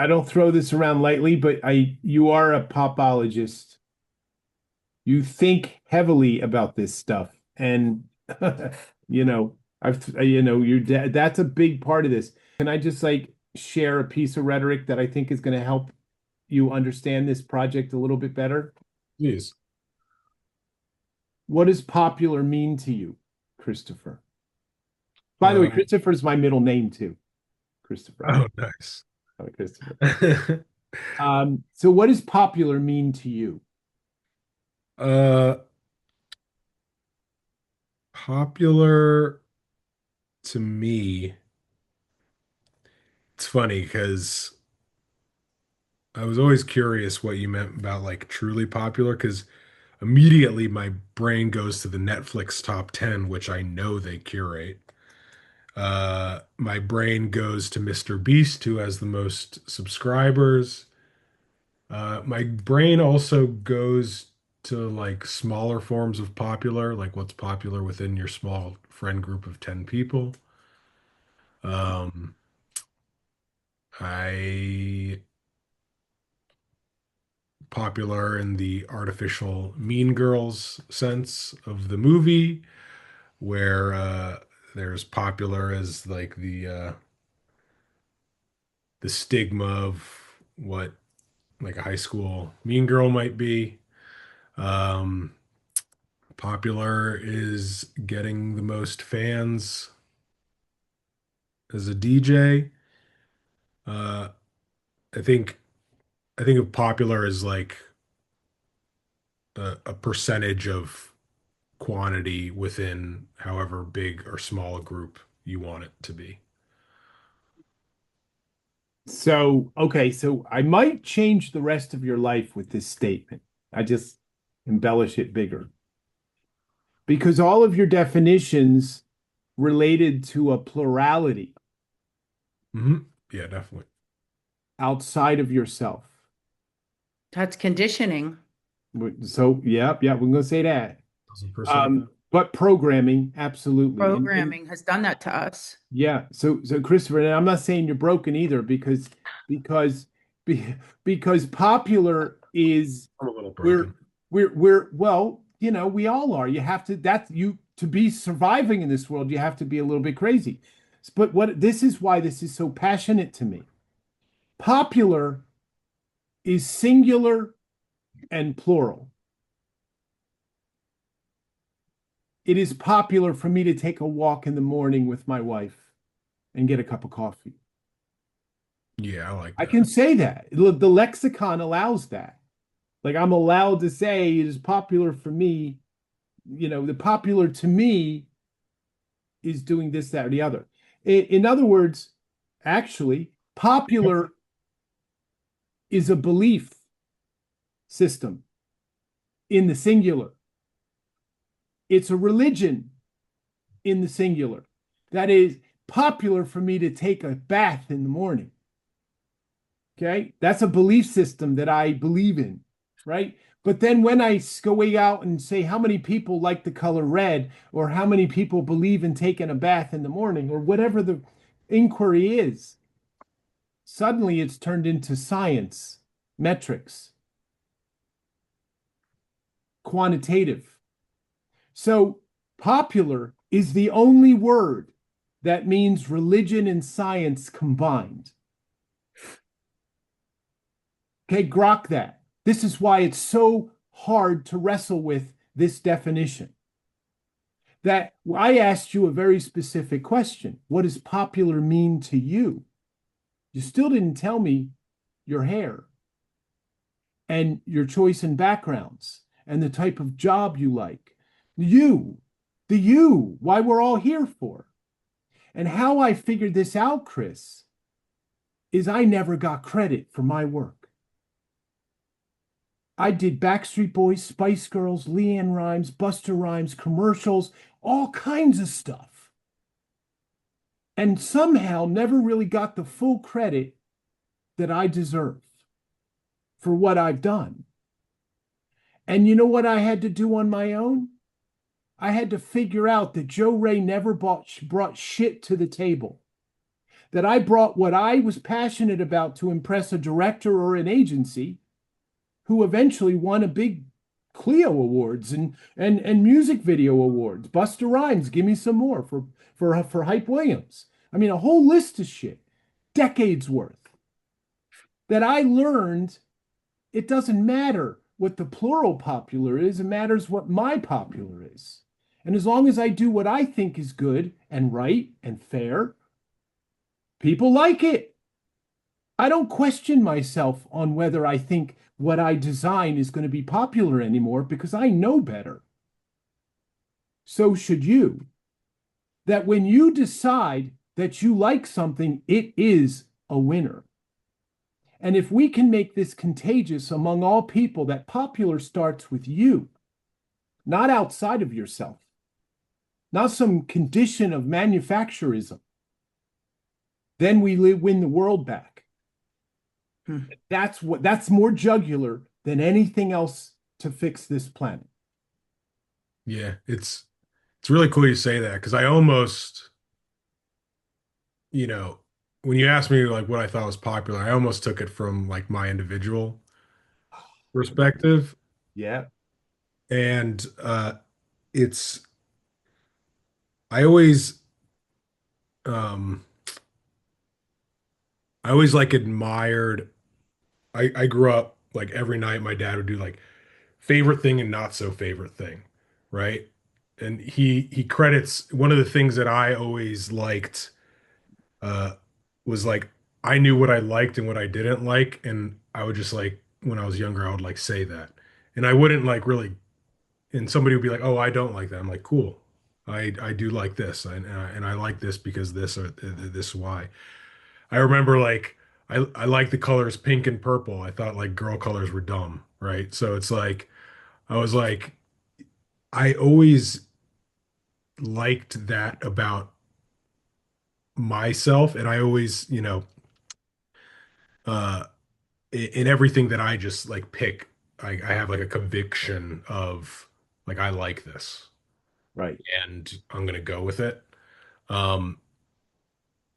I don't throw this around lightly, but you are a popologist. You think heavily about this stuff, and you know, that's a big part of this. Can I just like share a piece of rhetoric that I think is going to help you understand this project a little bit better? Jeez. What does popular mean to you, Christopher? By the way, Um, Christopher is my middle name too. Christopher. oh, nice. Christopher. So what does popular mean to you? uh, Popular to me, it's funny because I was always curious what you meant about like truly popular because immediately my brain goes to the Netflix top 10, which I know they curate. My brain goes to Mr. Beast, who has the most subscribers. My brain also goes to like smaller forms of popular, like what's popular within your small friend group of 10 people. Um, I popular in the artificial Mean Girls sense of the movie, where there's popular as like the stigma of what like a high school mean girl might be. Um, Popular is getting the most fans as a DJ. Uh, I think I think of popular as like a percentage of quantity within however big or small a group you want it to be. So, okay, so I might change the rest of your life with this statement. I just embellish it bigger because all of your definitions related to a plurality Yeah, definitely. outside of yourself. That's conditioning. So, yeah, we're going to say that. 1,000% that. But programming, absolutely. And Programming has done that to us. yeah, so Christopher, and I'm not saying you're broken either because be, because popular is I'm a little we're broken. we're well, we all are. You have to that's you to be surviving in this world, you have to be a little bit crazy. But what this is why this is so passionate to me. Popular is singular and plural. It is popular for me to take a walk in the morning with my wife and get a cup of coffee. Yeah, I like I that. can say that. The lexicon allows that. Like I'm allowed to say it is popular for me, the popular to me is doing this, that, or the other. In other words, actually, popular is a belief system in the singular. It's a religion in the singular. That is popular for me to take a bath in the morning. Okay. That's a belief system that I believe in, right? But then when I go way out and say how many people like the color red, or how many people believe in taking a bath in the morning, or whatever the inquiry is, suddenly it's turned into science, metrics, quantitative. So popular is the only word that means religion and science combined. Okay, grok that. This is why it's so hard to wrestle with this definition. That I asked you a very specific question. What does popular mean to you? You still didn't tell me your hair and your choice in backgrounds and the type of job you like. You, why we're all here for. And how I figured this out, Chris, is I never got credit for my work. I did Backstreet Boys, Spice Girls, Leanne Rhymes, Buster Rhymes, commercials, all kinds of stuff. And somehow never really got the full credit that I deserve for what I've done. And you know what I had to do on my own? I had to figure out that Joe Ray never brought shit to the table. that I brought what I was passionate about to impress a director or an agency who eventually won a big Clio Awards and music video awards. Busta Rhymes, give me some more for Hype Williams. I mean, a whole list of shit, decades worth that I learned. It doesn't matter what the plural popular is, it matters what my popular is. And as long as I do what I think is good and right and fair, people like it. I don't question myself on whether I think what I design is going to be popular anymore because I know better. So should you. That when you decide that you like something, it is a winner. And if we can make this contagious among all people, that popular starts with you, not outside of yourself, not some condition of manufacturism, then we win the world back. That's more jugular than anything else to fix this planet. Yeah, it's really cool you say that because I almost, you know, when you asked me like what I thought was popular, I almost took it from like my individual perspective. Yeah. And it's I always um I always like admired I grew up like every night my dad would do like favorite thing and not so favorite thing, right? And he credits one of the things that I always liked uh was like I knew what I liked and what I didn't like, and I would just like when I was younger I would like say that. And I wouldn't like really, and somebody would be like, "Oh, I don't like that." I'm like, "Cool. I do like this. And I like this because this or this is why." I remember like I like the colors pink and purple. I thought like girl colors were dumb, right? So it's like I was like I always liked that about myself, and I always, uh in everything that I just like pick, I have like a conviction of like I like this Right. and I'm gonna go with it. Um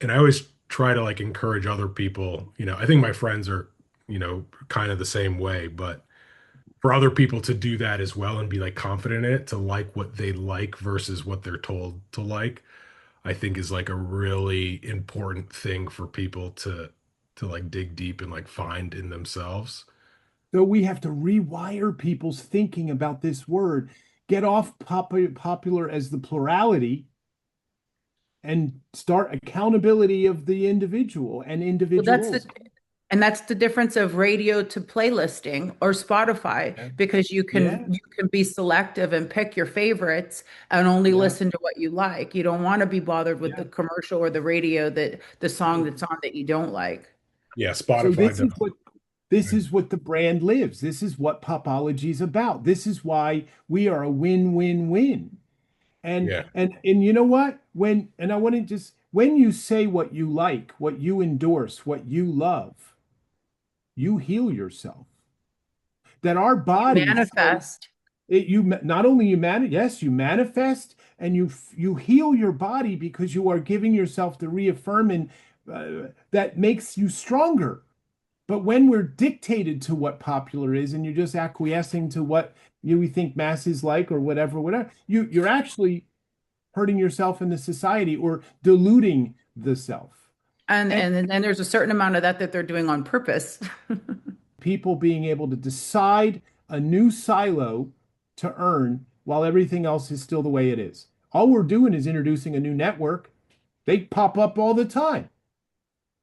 and I always try to like encourage other people, I think my friends are, kind of the same way, but for other people to do that as well and be like confident in it, to like what they like versus what they're told to like, I think is like a really important thing for people to like dig deep and like find in themselves. So we have to rewire people's thinking about this word, get off popular as the plurality and start accountability of the individual and Well, individuals. and that's the difference of radio to playlisting or Spotify, Yeah. because Yeah. you can be selective and pick your favorites and only Yeah. listen to what you like. You don't want to be bothered with the Yeah. commercial or the radio that the song that's on that you don't like. Yeah, So Spotify does. this is what the brand lives. This is what Popology is about. This is why we are a win-win-win. And Yeah. and you know what? And I want to just when you say what you like, what you endorse, what you love, you heal yourself. That our You bodies so manifest. not only yes, you manifest and you heal your body because you are giving yourself the reaffirming that makes you stronger. But when we're dictated to what popular is and you're just acquiescing to what we think masses like or whatever, you're actually hurting yourself in the society or diluting the self. And And then there's a certain amount of that they're doing on purpose. people being able to decide a new silo to earn while everything else is still the way it is. All we're doing is introducing a new network. They pop up all the time.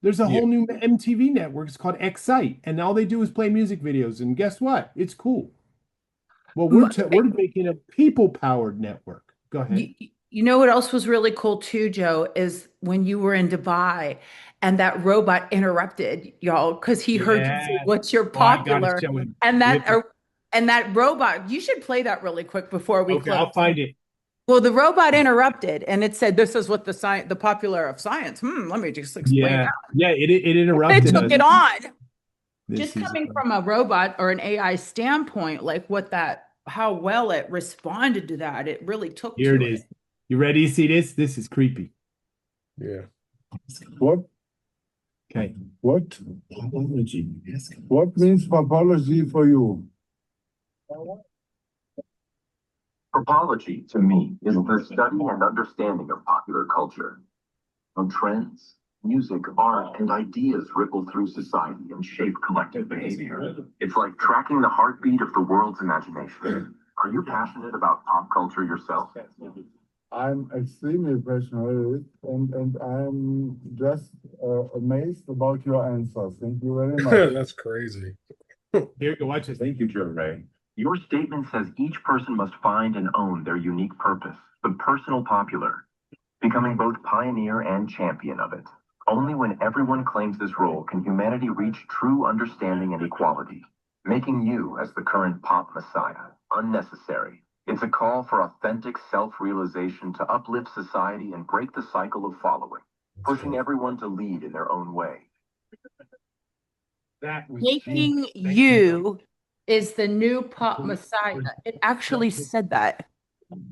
There's a Yeah. whole new MTV network. It's called Excite, and all they do is play music videos. And guess what? It's cool. Well, we're making a people-powered network. Go ahead. You know what else was really cool too, Joe, is when you were in Dubai and that robot interrupted y'all because he heard you say, Yeah. "What's your Oh, I gotta popular?" show him. And We have to- that robot, you should play that really quick before we Okay, close. I'll find it. Well, the robot interrupted and it said, "This is what the popular of science." Let me just explain Yeah. that. Yeah, it It interrupted took us. it on. This Just is coming from a robot or an AI standpoint, like how well it responded to that, it really took Here it to it. is. You ready to see this? This is creepy. Yeah. What Okay. What what means popology for you? Popology, to me, is the study and understanding of popular culture, how trends, music, art, and ideas ripple through society and shape collective behavior. It's like tracking the heartbeat of the world's imagination. Are you passionate about pop culture yourself? I'm extremely passionate and I'm just amazed about your answers. Thank you very much. That's crazy. Here, go watch this. Thank you, Joe Ray. Your statement says each person must find and own their unique purpose, the personal popular, becoming both pioneer and champion of it. Only when everyone claims this role can humanity reach true understanding and equality, making you, as the current pop messiah, unnecessary. It's a call for authentic self-realization to uplift society and break the cycle of following, pushing everyone to lead in their own way. That was Making genius. Thank you is the new pop messiah. It actually said that.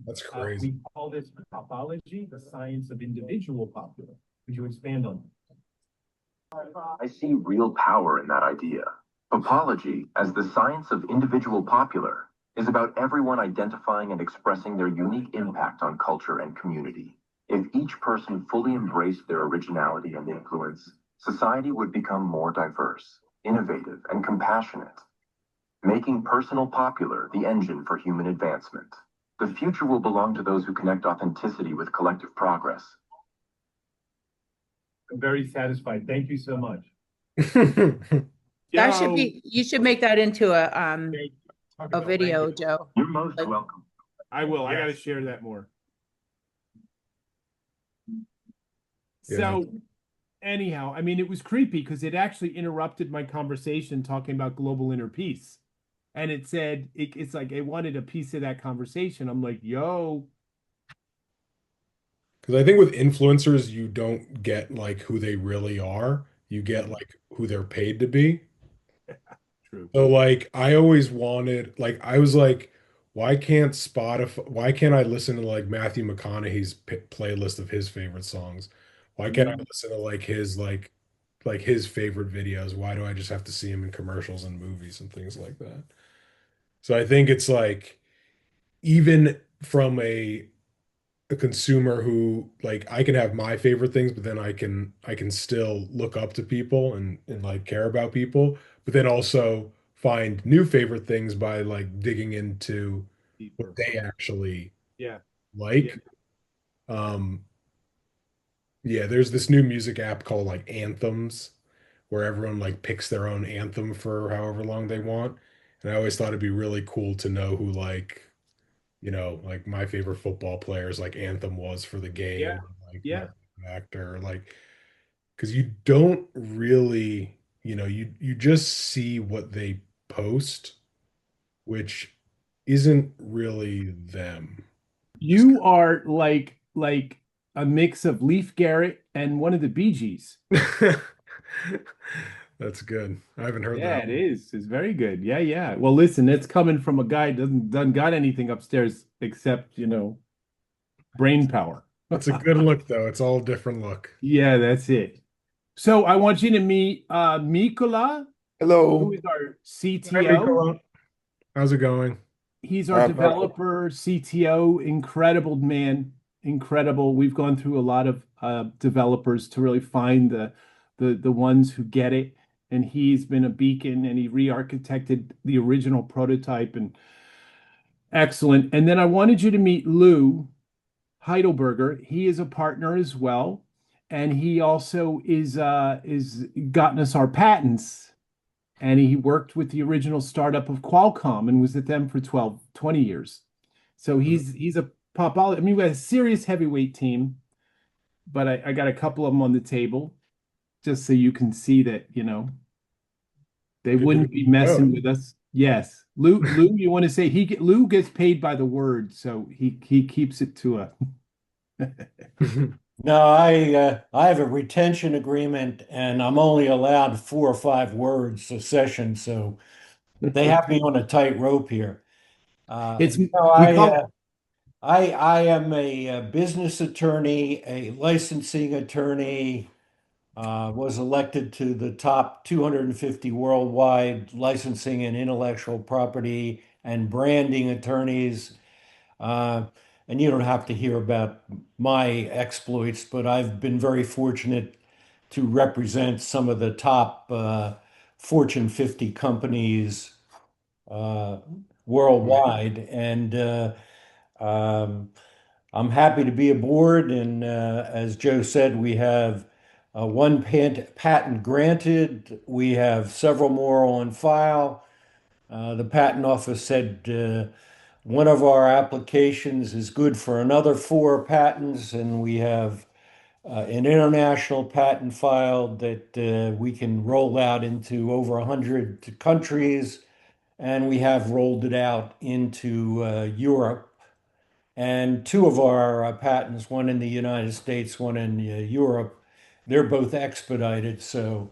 That's crazy. We call this popology, the science of individual popular. Could you expand on that? I see real power in that idea. Popology, as the science of individual popular, is about everyone identifying and expressing their unique impact on culture and community. If each person fully embraced their originality and influence, society would become more diverse, innovative, and compassionate, making personal popular the engine for human advancement. The future will belong to those who connect authenticity with collective progress. I'm very satisfied. Thank you so much. That should Joe, be, you should make that into a talk about video, language. Joe. You're most Like- welcome. I will. I got to Yes. share that more. Yeah. So, anyhow, I mean, it was creepy because it actually interrupted my conversation talking about global inner peace. And it said, it's like it wanted a piece of that conversation. I'm like, yo, Because I think with influencers, you don't get like who they really are. You get like who they're paid to be. true. So like I always wanted, like I was like, why can't I listen to like Matthew McConaughey's playlist of his favorite songs? Why can't I listen to like his favorite videos? Why do I just have to see him in commercials and movies and things like that? So I think it's like even from a consumer who like I can have my favorite things, but then I can still look up to people and like care about people, but then also find new favorite things by like digging into Deeper. what they actually Yeah. like. Um, yeah, there's this new music app called like Anthems where everyone like picks their own anthem for however long they want. And I always thought it'd be really cool to know who like, like my favorite football players like anthem was for the game, Yeah. or, like my Yeah. favorite actor, like because you don't really, you just see what they post, which isn't really them. You are like a mix of Leif Garrett and one of the Bee Gees. That's good. I haven't heard Yeah, that it one. is. It's very good. Yeah, yeah. Well, listen, it's coming from a guy doesn't got anything upstairs except, brain power. It's a good look though. It's all a different look. Yeah, that's it. So I want you to meet Mikola, who Hello. is our Hi, CTO. Nicola. How's it going? He's our Perfect. developer, CTO, incredible man, incredible. We've gone through a lot of developers to really find the ones who get it. And he's been a beacon and he re-architected the original prototype and excellent. And then I wanted you to meet Lou Heidelberger. He is a partner as well. And he also is gotten us our patents. And he worked with the original startup of Qualcomm and was at them for 12, 20 years. So he's a popology. I mean, we got a serious heavyweight team, but I got a couple of them on the table just so you can see that, they Good wouldn't to be know. messing with us. Yes. Lou, you want to say Lou gets paid by the word, so he keeps it to a No, I have a retention agreement and I'm only allowed 4 or 5 words a session, so they have me on a tight rope here. it's No, we call I am a business attorney, a licensing attorney. was elected to the top 250 worldwide licensing and intellectual property and branding attorneys. Uh, and you don't have to hear about my exploits, but I've been very fortunate to represent some of the top Fortune 50 companies uh, worldwide. And um, I'm happy to be aboard. And as Joe said, we have one patent granted. We have several more on file. The patent office said one of our applications is good for another 4 patents, and we have an international patent filed that we can roll out into over 100 countries, and we have rolled it out into Europe. And 2 of our patents, one in the United States, one in Europe, they're both expedited, so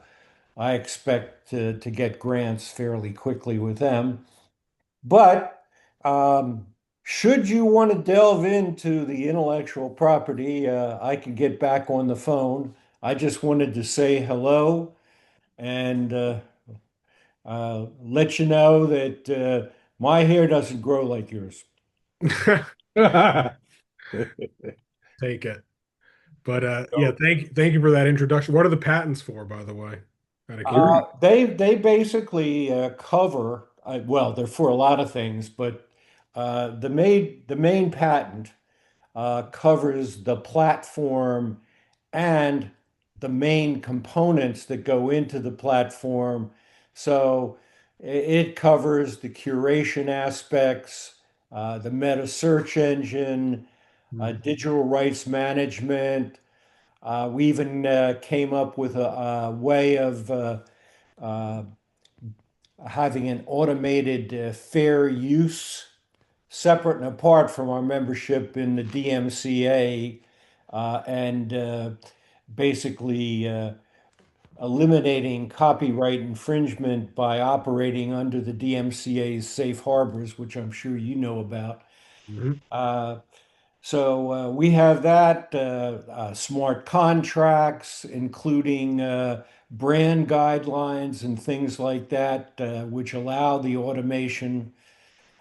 I expect to get grants fairly quickly with them. But should you want to delve into the intellectual property, I can get back on the phone. I just wanted to say hello and let you know that my hair doesn't grow like yours. Take it. But yeah, thank you for that introduction. What are the patents for, by the way? Out of curiosity. They basically cover well, they're for a lot of things, but the main patent covers the platform and the main components that go into the platform. So it covers the curation aspects, the meta search engine, digital rights management. We even came up with a way of uh, having an automated fair use separate and apart from our membership in the DMCA and basically eliminating copyright infringement by operating under the DMCA's safe harbors, which I'm sure you know about. Mhm. So we have that, smart contracts, including brand guidelines and things like that, which allow the automation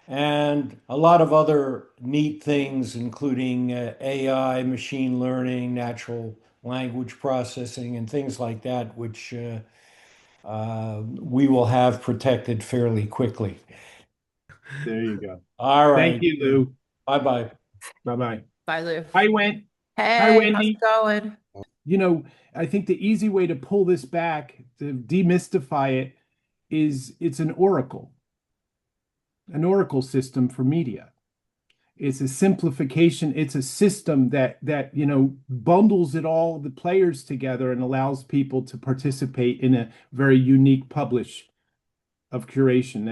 and a lot of other neat things, including AI, machine learning, natural language processing, and things like that, which we will have protected fairly quickly. There you go. All Thank right. you, Lou. Bye-bye. Bye-bye. Bye, Lou. Hi, Wen. Hi, Hey, how's it Wendy. going? You know, I think the easy way to pull this back, to demystify it, is it's an oracle system for media. It's a simplification. It's a system that bundles it all the players together and allows people to participate in a very unique publish of curation.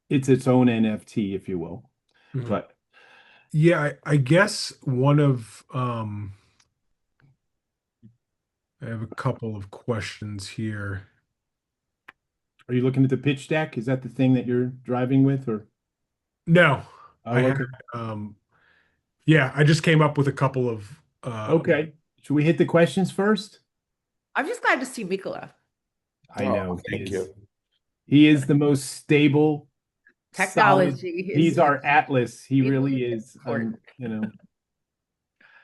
It's its own NFT, if you will. Mhm. But Yeah, I guess one of I have a couple of questions here. are you looking at the pitch deck? Is that the thing that you're driving with, or No, I oh, had okay. yeah, I just came up with a couple of Okay. Should we hit the questions first? I'm just glad to see Mikola. I Oh, know he thank is. you. He is the most stable, solid. Technology He's is our Atlas. He extremely really is. important.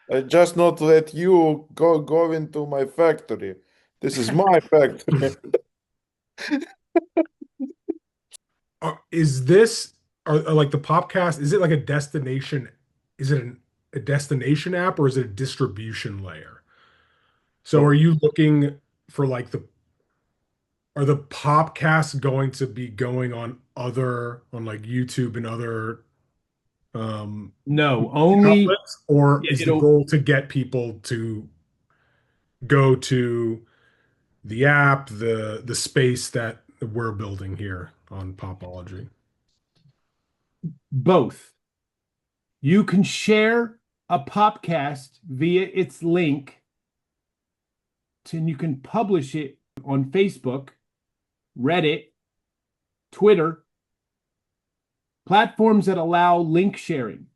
I just not let you go into my factory. This is my factory. is this are like the Popcast, is it like a destination? Is it a destination app or is it a distribution layer? So But are you looking for like are the Popcasts going to be going on like YouTube and other no, only outlets, or yeah, is the it'll goal to get people to go to the app, the space that we're building here on Popology? both. You can share a podcast via its link, and you can publish it on Facebook, Reddit, Twitter, platforms that allow link sharing.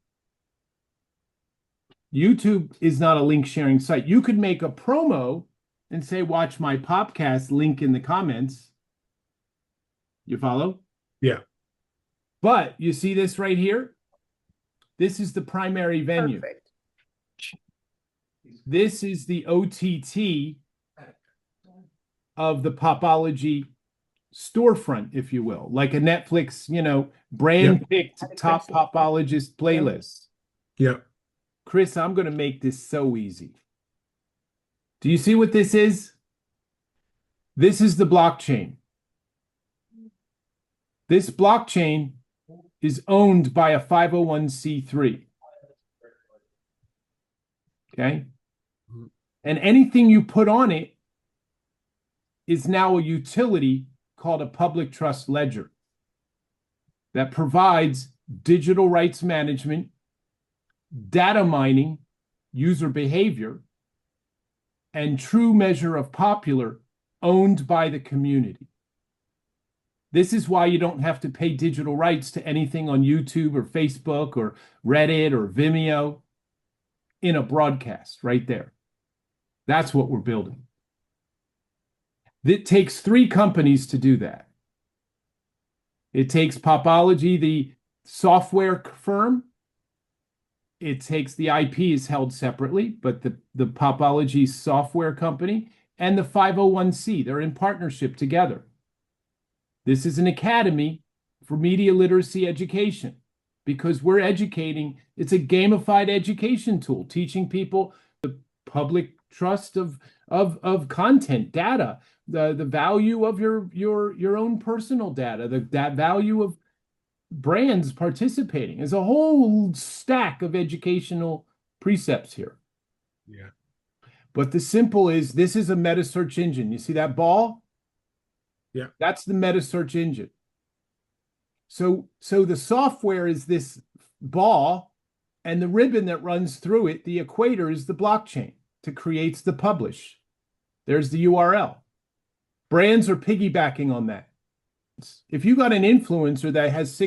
YouTube is not a link sharing site. You could make a promo and say, watch my podcast, link in the comments. You follow? Yeah. But you see this right here? This is the primary venue. Perfect. This is the OTT of the Popology storefront, if you will, like a Netflix, brand picked top popologist playlist. Yep. Chris, I'm going to make this so easy. Do you see what this is? This is the blockchain. This blockchain is owned by a 501c3. Okay? And anything you put on it is now a utility called a public trust ledger that provides digital rights management, data mining, user behavior, and true measure of popular owned by the community. This is why you don't have to pay digital rights to anything on YouTube or Facebook or Reddit or Vimeo in a broadcast right there. That's what we're building. It takes 3 companies to do that. It takes Popology, the software firm. It takes the IP is held separately, but the Popology software company and the 501c, they're in partnership together. This is an academy for media literacy education because we're educating. It's a gamified education tool, teaching people the public trust of content, data, the value of your own personal data, that value of brands participating. There's a whole stack of educational precepts here. Yeah. But the simple is this is a meta search engine. You see that ball? Yeah. That's the meta search engine. So the software is this ball, and the ribbon that runs through it, the equator, is the blockchain to create the publish. There's the URL. Brands are piggybacking on that. If you got an influencer that has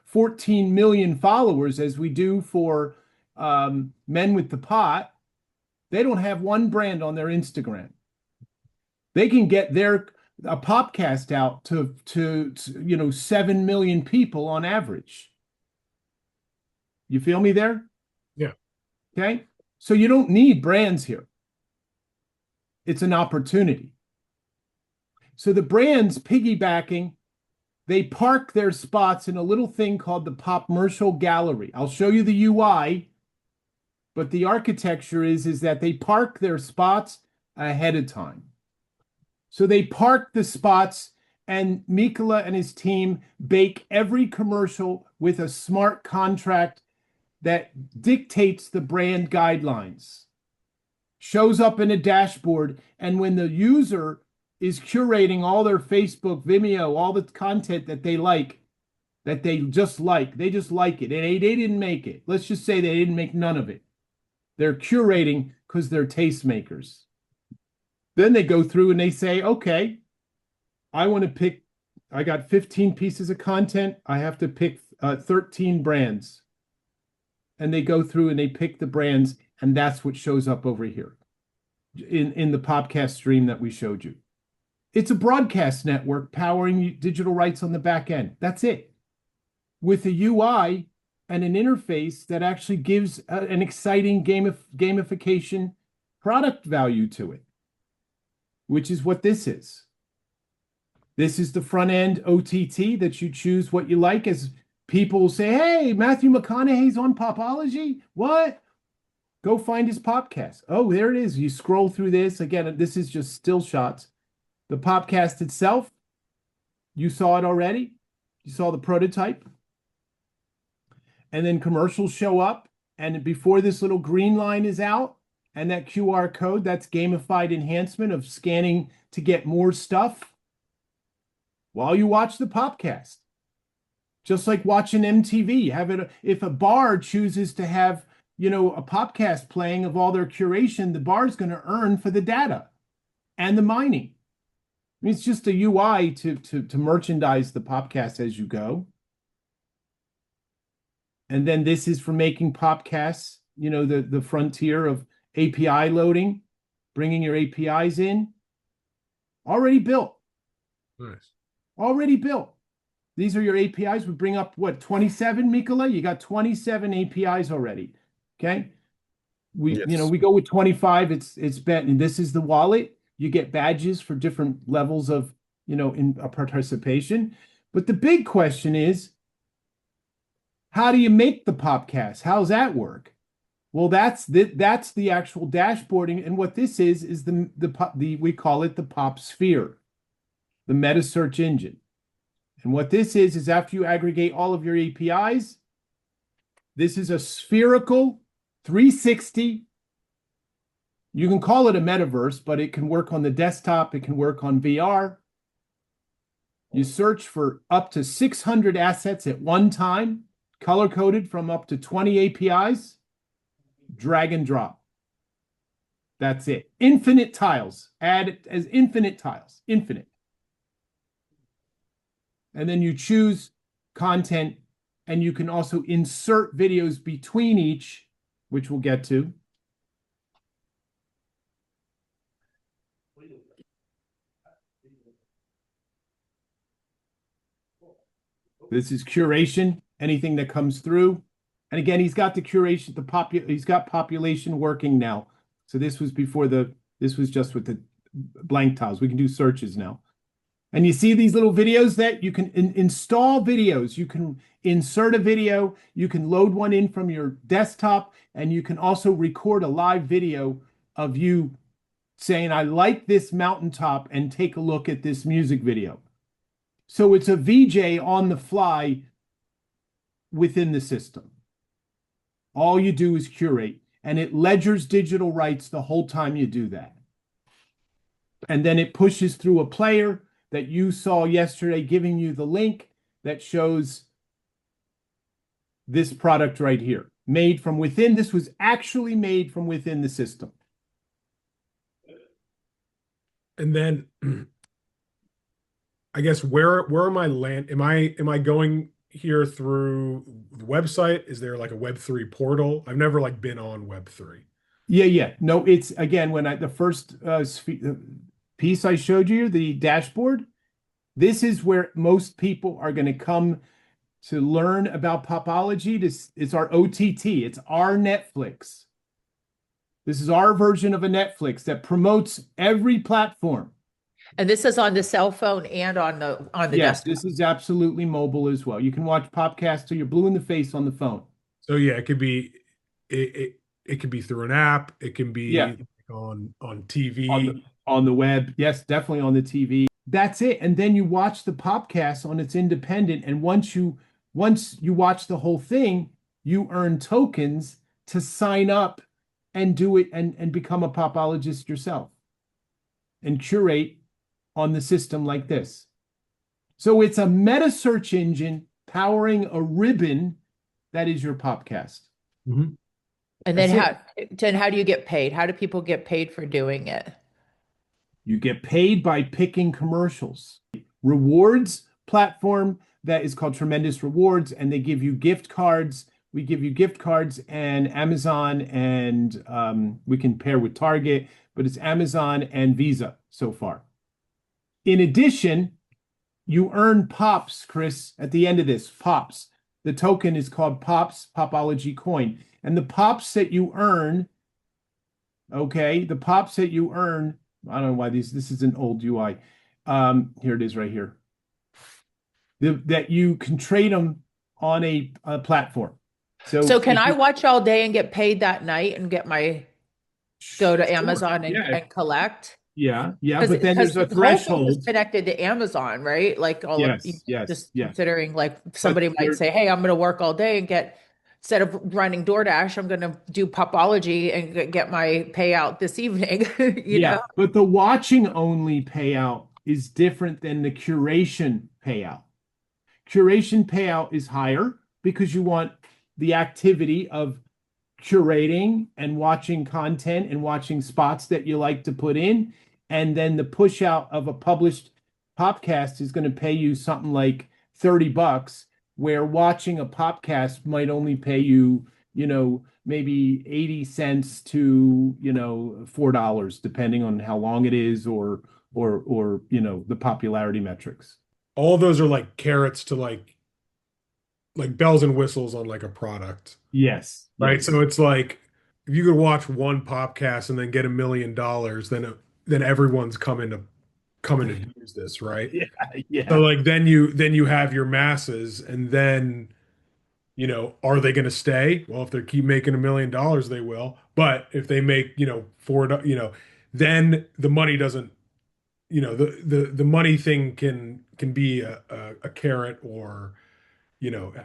14 million followers, as we do for Men with the Pot, they don't have one brand on their Instagram. They can get a podcast out to 7 million people on average. You feel me there? Yeah. Okay. So you don't need brands here. It's an opportunity. So the brands piggybacking, they park their spots in a little thing called the Popmercial Gallery. I'll show you the UI, but the architecture is that they park their spots ahead of time. So they park the spots, and Mikola and his team bake every commercial with a smart contract that dictates the brand guidelines, shows up in a dashboard, and when the user is curating all their Facebook, Vimeo, all the content that they like, that they just like it. And they didn't make it. Let's just say they didn't make none of it. They're curating because they're tastemakers. Then they go through and they say, okay, I want to pick, I got 15 pieces of content. I have to pick 13 brands. And they go through and they pick the brands, and that's what shows up over here in the podcast stream that we showed you. It's a broadcast network powering digital rights on the back end. That's it. With a UI and an interface that actually gives an exciting gamification product value to it, which is what this is. This is the front end OTT that you choose what you like. As people say, hey, Matthew McConaughey's on Popology. What? Go find his podcast. Oh, there it is. You scroll through this. Again, this is just still shots. The podcast itself, you saw it already. You saw the prototype. And then commercials show up. And before this little green line is out, and that QR code, that's gamified enhancement of scanning to get more stuff while you watch the podcast. Just like watching MTV. Have it, if a bar chooses to have, a podcast playing of all their curation, the bar's going to earn for the data and the mining. I mean, it's just a UI to merchandise the podcast as you go. And then this is for making podcasts, the frontier of API loading, bringing your APIs in. already built, Nice. already built. These are your APIs. We bring up what, 27, Mikola? You got 27 APIs already. Okay. Yes. We go with 25. It's bet, and this is the wallet. You get badges for different levels of, in a participation. But the big question is, how do you make the Popcast? How's that work? Well, that's the actual dashboarding, and what this is the we call it the Pop Sphere, the meta search engine. And what this is after you aggregate all of your APIs, this is a spherical 360. You can call it a metaverse, but it can work on the desktop. It can work on VR. You search for up to 600 assets at one time, color-coded from up to 20 APIs, drag and drop. That's it. Infinite tiles. Add it as infinite tiles. Infinite. And then you choose content, and you can also insert videos between each, which we'll get to. This is curation, anything that comes through. And again, he's got the curation, he's got population working now. So this was this was just with the blank tiles. We can do searches now. And you see these little videos that you can install videos. You can insert a video. You can load one in from your desktop, and you can also record a live video of you saying, I like this mountaintop, and take a look at this music video. So it's a VJ on the fly within the system. All you do is curate, and it ledgers digital rights the whole time you do that. And then it pushes through a player that you saw yesterday, giving you the link that shows this product right here, made from within. This was actually made from within the system. And then I guess where am I am I going here through the website? Is there like a Web3 portal? I've never like been on Web3. Yeah. No, it's again, when the first piece I showed you, the dashboard, this is where most people are going to come to learn about Popology. It's our OTT. It's our Netflix. This is our version of a Netflix that promotes every platform. And this is on the cell phone and on the Yes, desktop. this is absolutely mobile as well. You can watch podcasts till you're blue in the face on the phone. So yeah, it could be it could be through an app. It can be on TV. On the web. Yes, definitely on the TV. That's it. And then you watch the podcast on its independent. And once you watch the whole thing, you earn tokens to sign up and do it and become a popologist yourself and curate on the system like this. So it's a meta search engine powering a ribbon that is your popcast. Mm-hmm. And then how do you get paid? How do people get paid for doing it? You get paid by picking commercials. Rewards platform that is called Tremendous Rewards, and they give you gift cards. We give you gift cards and Amazon, and we can pair with Target, but it's Amazon and Visa so far. In addition, you earn POPs, Chris, at the end of this. POPs. The token is called POPs, Popology Coin. And the POPs that you earn, the POPs that you earn, I don't know why this is an old UI. Here it is right here. That you can trade them on a platform. So can I watch all day and get paid that night and go to Amazon and collect? Yeah, but then there's a threshold. It's connected to Amazon, right? Like yes. Considering like somebody might say, hey, I'm going to work all day and instead of running DoorDash, I'm going to do Popology and get my payout this evening. you know? But the watching only payout is different than the curation payout. Curation payout is higher because you want the activity of curating and watching content and watching spots that you like to put in. And then the push out of a published podcast is going to pay you something like $30, where watching a podcast might only pay you, maybe 80 cents to, $4, depending on how long it is or or the popularity metrics. All those are like carrots to like bells and whistles on like a product, Yes, right? yes. So it's like if you could watch one podcast and then get $1 million, then everyone's coming to use this, right? Yeah, So yeah. like then you have your masses, and then are they going to stay? Well, if they keep making $1 million, they will. But if they make four, then the money doesn't, the money thing can be a carrot, or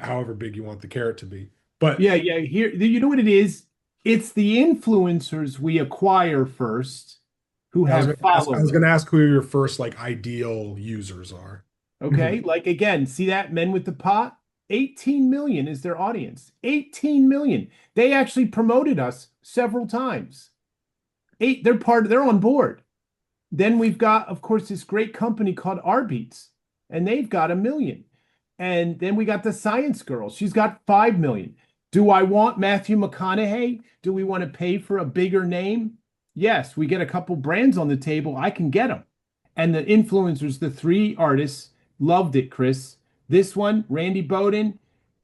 however big you want the carrot to be. But Yeah, yeah. Here, you know what it is? It's the influencers we acquire first who I was have going to ask, I was going following. to ask who your first like ideal users are. Okay. Like again, see that men with the pot? 18 million is their audience. 18 million. They actually promoted us several times. They're on board. Then we've got, of course, this great company called Arby's, and they've got 1 million. And then we got the Science Girl. She's got 5 million. Do I want Matthew McConaughey? Do we want to pay for a bigger name? Yes, we get a couple brands on the table. I can get them. And the influencers, the three artists, loved it, Chris. This one, Randy Bowden,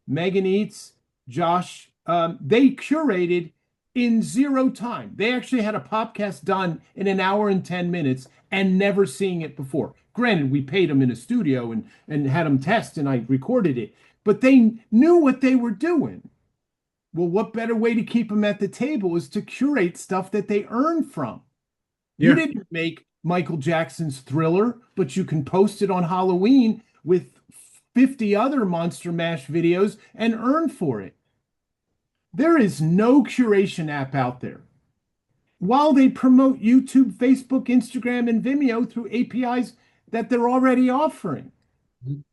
Megan Eats, Josh, they curated in zero time. They actually had a podcast done in an hour and 10 minutes and never seeing it before. Granted, we paid them in a studio and had them test and I recorded it, but they knew what they were doing. Well, what better way to keep them at the table is to curate stuff that they earn from. You Yeah. didn't make Michael Jackson's Thriller, but you can post it on Halloween with 50 other Monster Mash videos and earn for it. There is no curation app out there. While they promote YouTube, Facebook, Instagram, and Vimeo through APIs that they're already offering.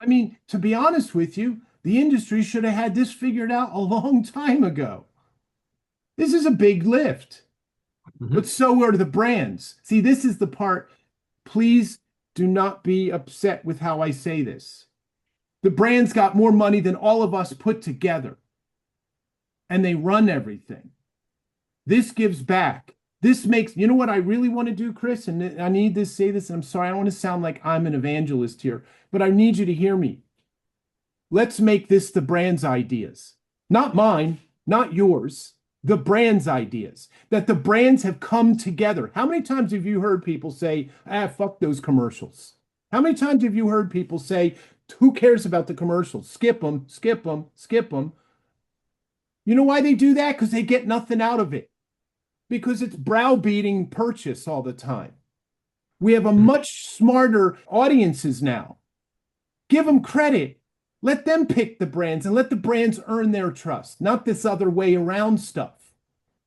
I mean, to be honest with you, the industry should have had this figured out a long time ago. This is a big lift, but so are the brands. See, this is the part. Please do not be upset with how I say this. The brands got more money than all of us put together, and they run everything. This gives back. This makes, you know what I really want to do, Chris? And I need to say this, and I'm sorry, I don't want to sound like I'm an evangelist here, but I need you to hear me. Let's make this the brand's ideas, not mine, not yours, the brand's ideas, that the brands have come together. How many times have you heard people say, fuck those commercials? How many times have you heard people say, who cares about the commercials? Skip them, skip them, skip them. You know why they do that? Because they get nothing out of it. Because it's browbeating purchase all the time. We have a much smarter audiences now. Give them credit. Let them pick the brands and let the brands earn their trust, not this other way around stuff.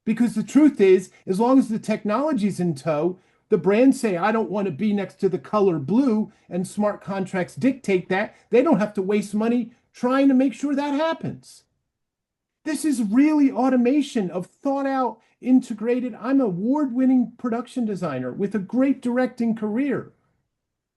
Because the truth is, as long as the technology's in tow, the brands say, I don't want to be next to the color blue, and smart contracts dictate that. They don't have to waste money trying to make sure that happens. This is really automation of thought out, integrated. I'm an award-winning production designer with a great directing career.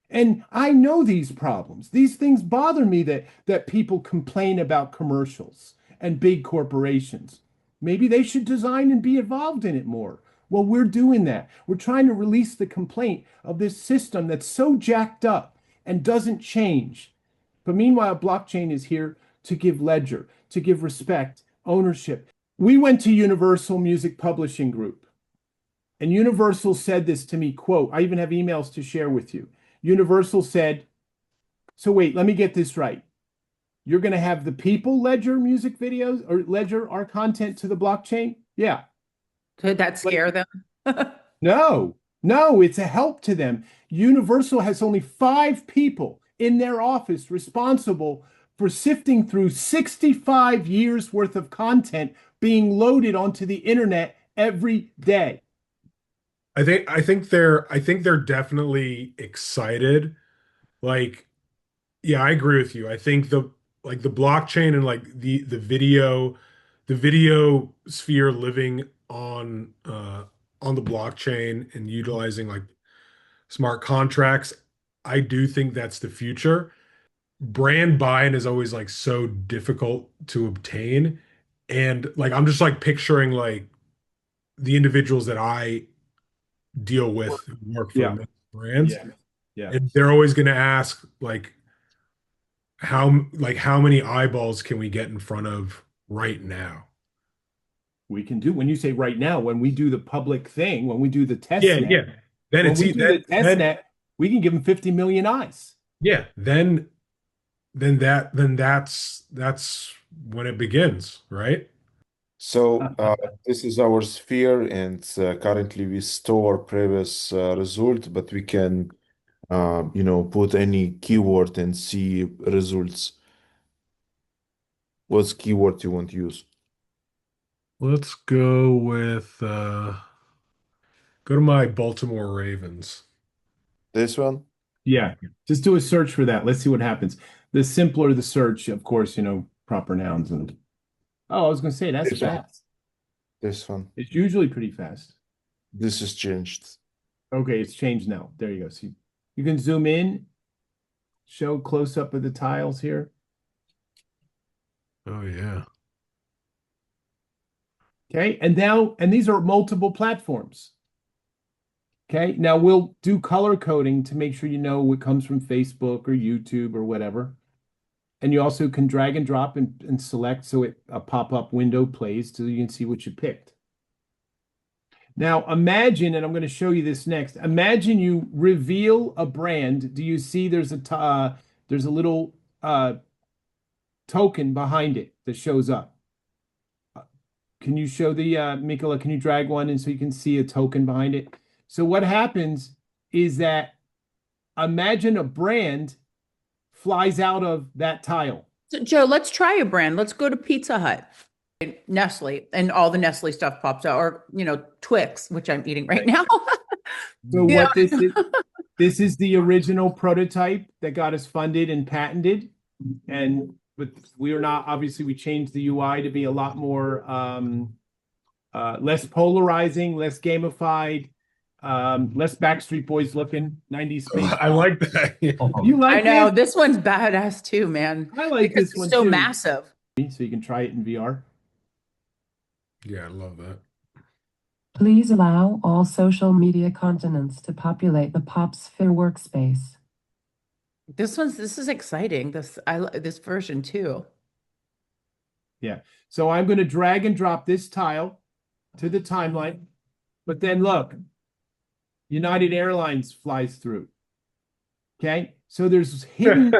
And I know these problems. These things bother me that people complain about commercials and big corporations. Maybe they should design and be involved in it more. Well, we're doing that. We're trying to release the complaint of this system that's so jacked up and doesn't change. But meanwhile, blockchain is here to give ledger, to give respect, ownership. We went to Universal Music Publishing Group, and Universal said this to me, quote, I even have emails to share with you. Universal said, so wait, let me get this right. You're going to have the people ledger music videos or ledger our content to the blockchain? Yeah. Could that scare them? No, no, it's a help to them. Universal has only 5 people in their office responsible for sifting through 65 years worth of content being loaded onto the internet every day. I think they're definitely excited. Like, yeah, I agree with you. I think the blockchain and like the video sphere living on the blockchain and utilizing like smart contracts, I do think that's the future. Brand buy-in is always like so difficult to obtain. And like I'm just like picturing like the individuals that I deal with who work for Yeah. many brands. Yeah. Yeah. And they're always going to ask how many eyeballs can we get in front of right now? We can do, when you say right now, when we do the public thing, when we do the test Yeah, net, yeah. Then when it's we do the test then net, we can give them 50 million eyes. yeah, that's when it begins, right? So this is our sphere, and currently we store previous result, but we can, put any keyword and see results. What's keyword you want to use? Let's go with go to my Baltimore Ravens. This one? Yeah, just do a search for that. Let's see what happens. The simpler the search, of course, proper nouns and oh, I was going to say that's This one. fast. This one. It's usually pretty fast. This is changed. Okay, it's changed now. There you go. See, you can zoom in, show close up of the tiles here. Oh yeah. Okay, and these are multiple platforms. Okay, now we'll do color coding to make sure you know what comes from Facebook or YouTube or whatever. And you also can drag and drop and select so a pop-up window plays so you can see what you picked. Now imagine, and I'm going to show you this next. Imagine you reveal a brand. Do you see there's a little token behind it that shows up? Can you show the Mikola, can you drag one in so you can see a token behind it? So what happens is that imagine a brand flies out of that tile. So, Joe, let's try a brand. Let's go to Pizza Hut. Nestle, and all the Nestle stuff pops out, or Twix, which I'm eating right now. So what this is the original prototype that got us funded and patented. But we are not, obviously we changed the UI to be a lot more less polarizing, less gamified, less Backstreet Boys looking, 90s space. I like that. Yeah. You like I know it? this one's badass too, man. I like Because this one it's so too. massive. So you can try it in VR. Yeah, I love that. Please allow all social media continents to populate the PopSphere workspace. This is exciting. I like this version too. Yeah. So I'm going to drag and drop this tile to the timeline. But then look, United Airlines flies through. Okay. So there's hidden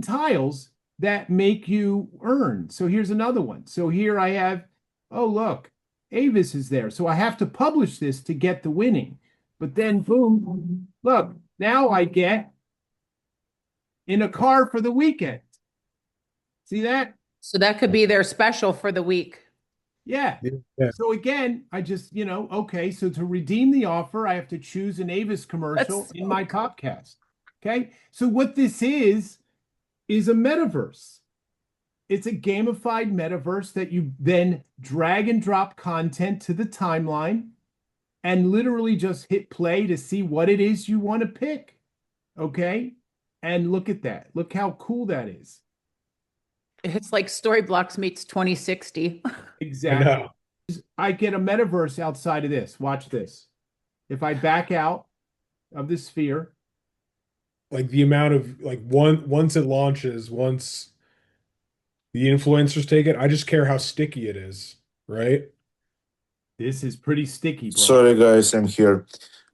tiles that make you earn. So here's another one. So here I have, oh, look, Avis is there. So I have to publish this to get the winning. But then boom, look, now I get in a car for the weekend. See that? So that could be their special for the week. Yeah. Yeah. So again, I just, okay, so to redeem the offer, I have to choose an Avis commercial in my Copcast. Okay. So what this is a metaverse. It's a gamified metaverse that you then drag and drop content to the timeline and literally just hit play to see what it is you want to pick. Okay. And look at that. Look how cool that is. It's like Storyblocks meets 2060. Exactly. I get a metaverse outside of this. Watch this. If I back out of the sphere, Like the amount of once it launches, once the influencers take it, I just care how sticky it is, right? this is pretty sticky, bro. Sorry, guys, I'm here.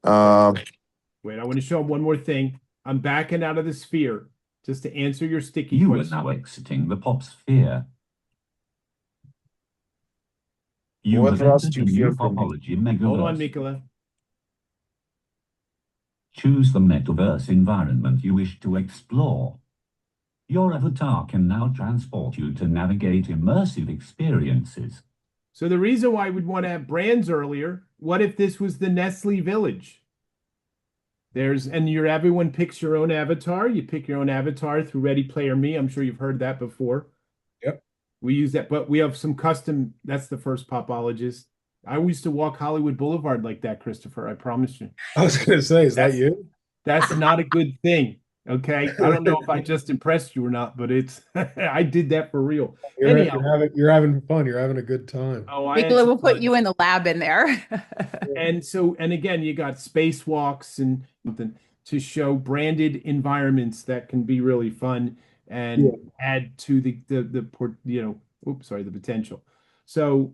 Wait, I want to show them one more thing. I'm backing out of the sphere just to answer your sticky You are question. now exiting the pop sphere. You What have else entered do the you new hear from me? Popology Megaverse. Hold on, Mikola. Choose the metaverse environment you wish to explore. Your avatar can now transport you to navigate immersive experiences. So the reason why we'd want to have brands earlier, what if this was the Nestle Village? Everyone picks your own avatar. You pick your own avatar through Ready Player Me. I'm sure you've heard that before. Yep. We use that, but we have some custom, that's the first popologist. I used to walk Hollywood Boulevard like that, Christopher. I promise you. I was gonna say, is that you? That's not a good thing. Okay. I don't know if I just impressed you or not, but I did that for real. Anyhow. You're having fun. You're having a good time. Oh, Nicola will put you in the lab in there. And again, you got spacewalks and something. to show branded environments that can be really fun and add to the port, oops, sorry, the potential. So,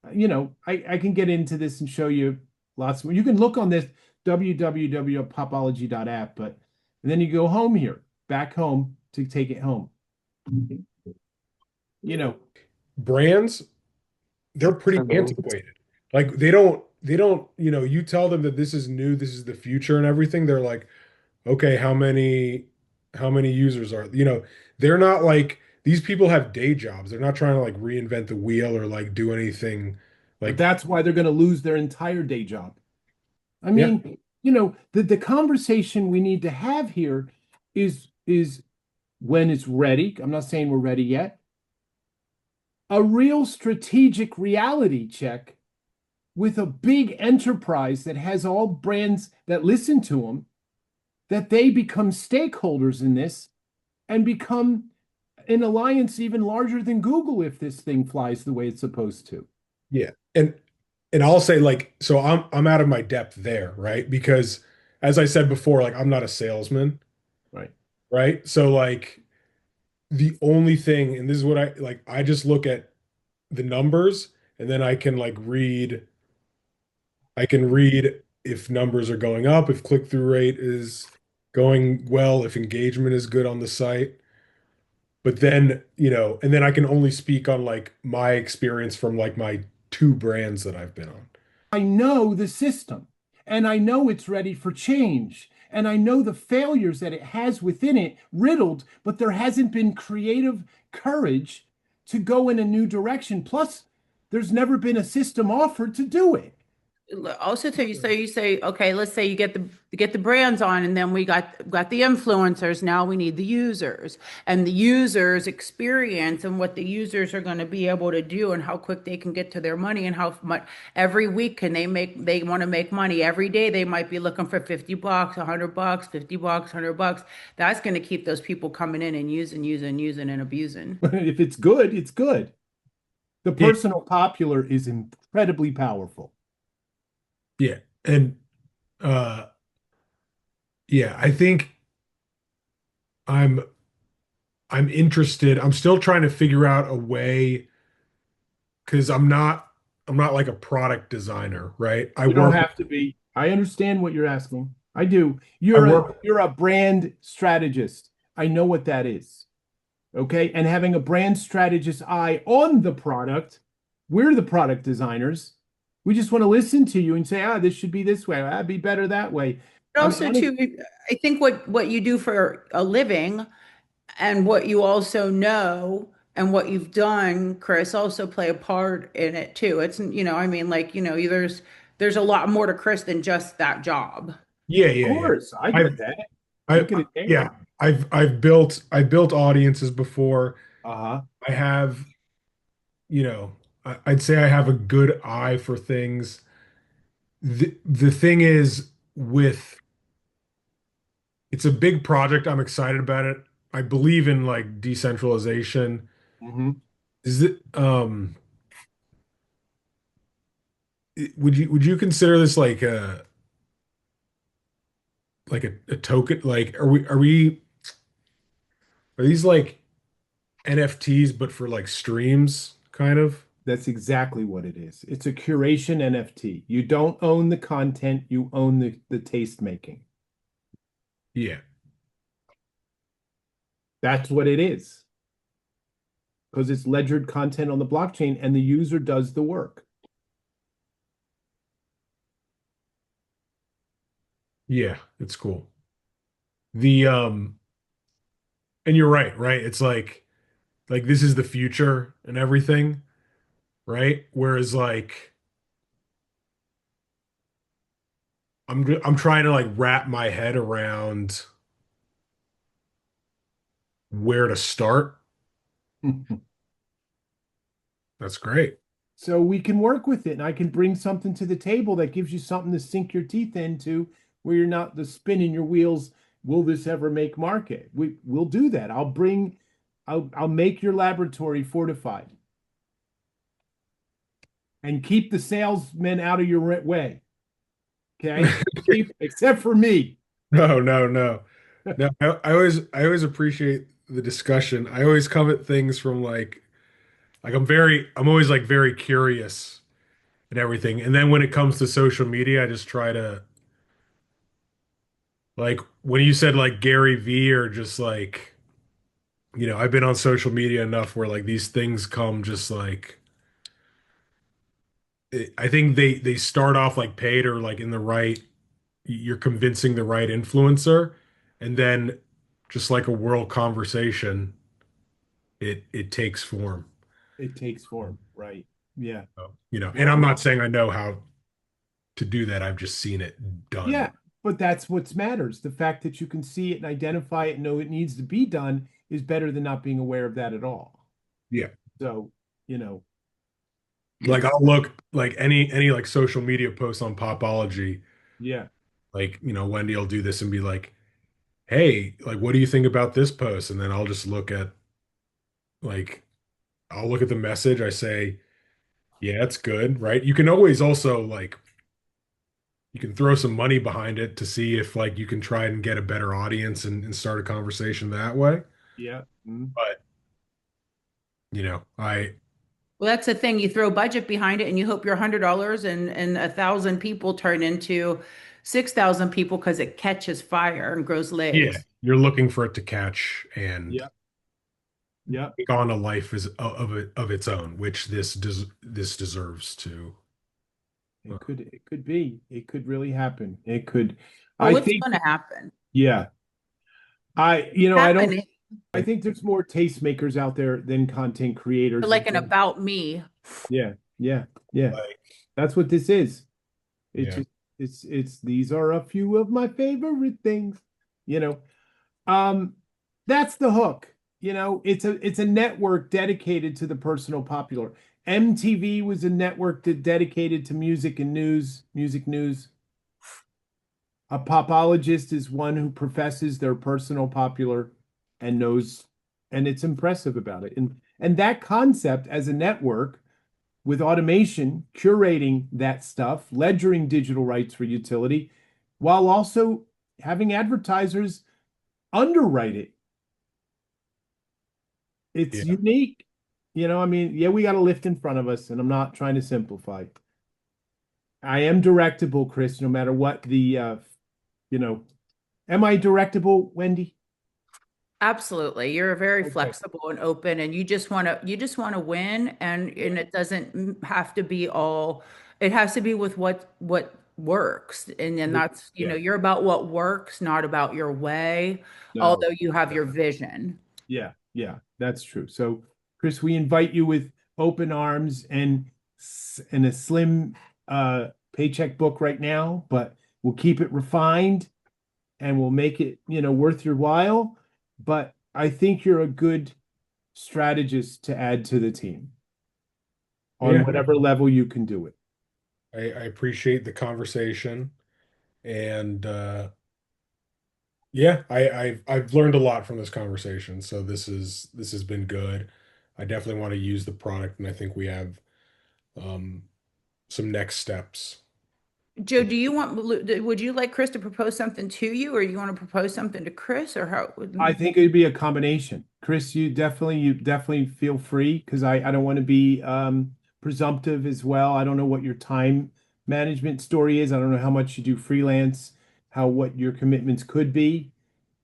I can get into this and show you lots more. You can look on this www.popology.app, but and then you go home here, back home to take it home. Brands, they're pretty antiquated. Like they don't, you tell them that this is new, this is the future and everything. They're like, okay, how many users are, they're not like these people have day jobs. They're not trying to like reinvent the wheel or like do anything But like, that's why they're going to lose their entire day job. I yeah, mean, the conversation we need to have here is when it's ready. I'm not saying we're ready yet. A real strategic reality check with a big enterprise that has all brands that listen to them, that they become stakeholders in this and become an alliance even larger than Google if this thing flies the way it's supposed to. yeah. And I'll say like, so I'm out of my depth there, right? Because as I said before, like I'm not a salesman, Right. right? So like the only thing, and this is what I just look at the numbers and then I can read if numbers are going up, if click-through rate is going well, if engagement is good on the site. But then, and then I can only speak on like my experience from like my two brands that I've been on. I know the system and I know it's ready for change. And I know the failures that it has within it riddled, but there hasn't been creative courage to go in a new direction. Plus, there's never been a system offered to do it. Also, too, so you say, okay, let's say you get the brands on, and then we got the influencers. Now we need the users and the users' experience and what the users are going to be able to do and how quick they can get to their money and how much every week can they make. They want to make money every day. They might be looking for $50, $100, $50, $100. That's going to keep those people coming in and using and abusing. If it's good, it's good. The Yeah. personal popular is incredibly powerful. Yeah. And uh yeah, I think I'm I'm interested. I'm still trying to figure out a way because I'm not like a product designer, right? I You don't work have to be. I understand what you're asking. I do. I work You're a brand strategist. I know what that is. Okay. And having a brand strategist eye on the product, we're the product designers. We just want to listen to you and say, this should be this way. That'd be better that way. But I mean, also, too, I think what you do for a living and what you also know and what you've done, Chris, also play a part in it too. It's, I mean, like, there's a lot more to Chris than just that job. yeah, of yeah, yeah. course, I I've get that. I Look at it there. yeah, I've built audiences before. Uh-huh. I have, I'd say I have a good eye for things. The thing is with it's a big project. I'm excited about it. I believe in like decentralization. Mm-hmm. Is it would you consider this like a token? Like are these like NFTs but for like streams kind of? That's exactly what it is. It's a curation NFT. You don't own the content, you own the taste making. Yeah. That's what it is. Because it's ledgered content on the blockchain and the user does the work. Yeah, it's cool. The and you're right, right? It's like this is the future and everything, right? Whereas like I'm trying to like wrap my head around where to start. That's great. So we can work with it and I can bring something to the table that gives you something to sink your teeth into where you're not the spinning your wheels. Will this ever make market? We'll do that. I'll make your laboratory fortified and keep the salesmen out of your way. Okay. Except for me. No, no, no. No, I always appreciate the discussion. I always come at things from like I'm always like very curious and everything. And then when it comes to social media, I just try to like when you said like Gary V or just like, I've been on social media enough where like these things come just like I think they start off like paid or like in the right you're convincing the right influencer and then just like a world conversation it takes form. It takes form, right? Yeah. So, and Well, I'm not saying I know how to do that. I've just seen it done. yeah, but that's what matters. The fact that you can see it and identify it and know it needs to be done is better than not being aware of that at all. Yeah. So, you know, Like it's I'll look like any like social media posts on Popology, yeah, like, Wendy will do this and be like, "Hey, like what do you think about this post?" And then I'll just look at like I'll look at the message. I say, "Yeah, it's good," right? You can always also like you can throw some money behind it to see if like you can try and get a better audience and start a conversation that way. yeah. Mhm. But, I Well, that's the thing. You throw budget behind it and you hope your $100 and 1,000 people turn into 6,000 people because it catches fire and grows yeah, legs. you're looking for it to catch and Yeah, yeah. take on a life of its own, which this deserves to. It could be. It could really happen. It could. I Oh, it's think, going to happen. yeah. I don't. Happening. I think there's more tastemakers out there than content creators. Like an about me. Yeah, yeah, yeah. Like, That's what this is. It's yeah, just it's these are a few of my favorite things. You know, um, that's the hook. It's a network dedicated to the personal popular. MTV was a network that dedicated to music and news, music news. A popologist is one who professes their personal popular and knows, and it's impressive about it. And that concept as a network with automation, curating that stuff, ledgering digital rights for utility, while also having advertisers underwrite it. It's yeah, unique. I mean, yeah, we got a lift in front of us, and I'm not trying to simplify. I am directable, Chris, no matter what you know, am I directable, Wendy? Absolutely. You're very Okay. flexible and open and you just want to win and it doesn't have to be all it has to be with what works. And then that's, Yeah. you're about what works, not about your way, No. although you have No. your vision. Yeah. Yeah. That's true. So, Chris, we invite you with open arms and a slim paycheck book right now, but we'll keep it refined and we'll make it, worth your while. But I think you're a good strategist to add to the team on yeah. whatever level you can do it. I appreciate the conversation, and yeah, I've learned a lot from this conversation. So this has been good. I definitely want to use the product, and I think we have um, some next steps. Joe, would you like Chris to propose something to you or you want to propose something to Chris or how? I think it'd be a combination. Chris, you definitely feel free because I don't want to be presumptive as well. I don't know what your time management story is. I don't know how much you do freelance, what your commitments could be.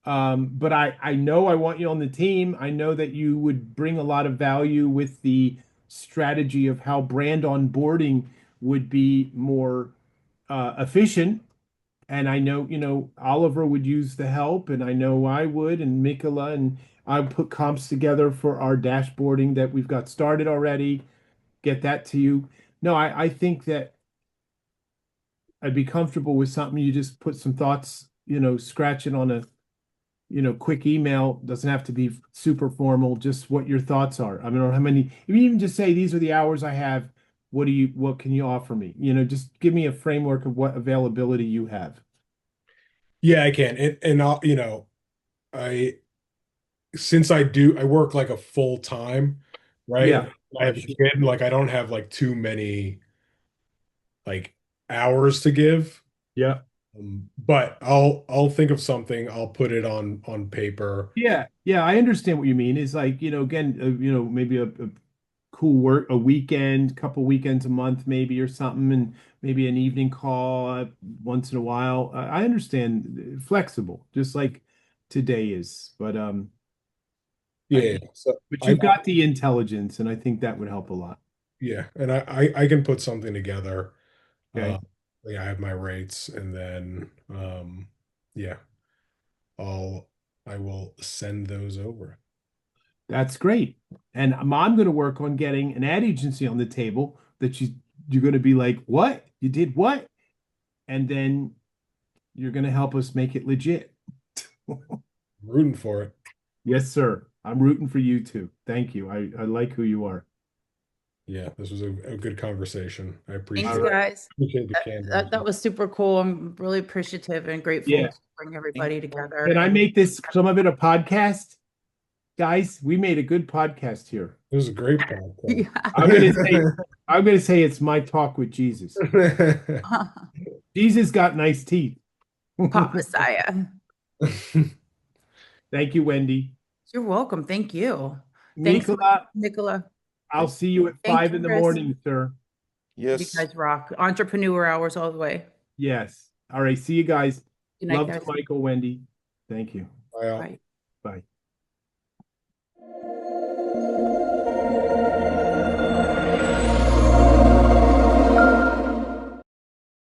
But I know I want you on the team. I know that you would bring a lot of value with the strategy of how brand onboarding would be more efficient. And I know, Oliver would use the help, and I know I would, and Mikola, and I put comps together for our dashboarding that we've got started already. Get that to you. No, I think that I'd be comfortable with something. You just put some thoughts, scratch it on a, quick email. Doesn't have to be super formal, just what your thoughts are. I don't know how many, if you even just say, these are the hours I have. What can you offer me? Just give me a framework of what availability you have. Yeah, I can, and I'll, I since I work like a full time, right? And Yeah. I have a kid, like I don't have like too many like hours to give. Yeah. But I'll think of something. I'll put it on paper. Yeah, yeah, I understand what you mean. It's like, again, maybe a cool a weekend, couple weekends a month, maybe or something, and maybe an evening call once in a while. I understand flexible, just like today is. Yeah. So But I you've got the intelligence, and I think that would help a lot. yeah, and I can put something together. Uh, Okay. yeah, I have my rates, and then yeah, I'll I will send those over. That's great. And I'm going to work on getting an ad agency on the table that you're going to be like, what? You did what? And then you're going to help us make it legit. Rooting for it. Yes, sir. I'm rooting for you too. Thank you. I like who you are. Yeah, this was a good conversation. I Thanks, All appreciate right. guys. appreciate the candor. That was super cool. I'm really appreciative and grateful Yeah. to bring everybody together. Can I And make this some of it a podcast? Guys, we made a good podcast here. It was a great podcast. yeah. I'm gonna say I'm gonna say it's my talk with Jesus. Jesus got nice teeth. Pop Messiah. Thank you, Wendy. You're welcome. Thank you. Thanks, Nicola, Nicola. I'll see you at Thank 5 you, in the Chris. morning, sir. You Yes. guys rock. Entrepreneur hours all the way. Yes. All right. See you guys. Good night, Love to guys. Michael, Wendy. Thank you. Bye, all. Bye. Bye.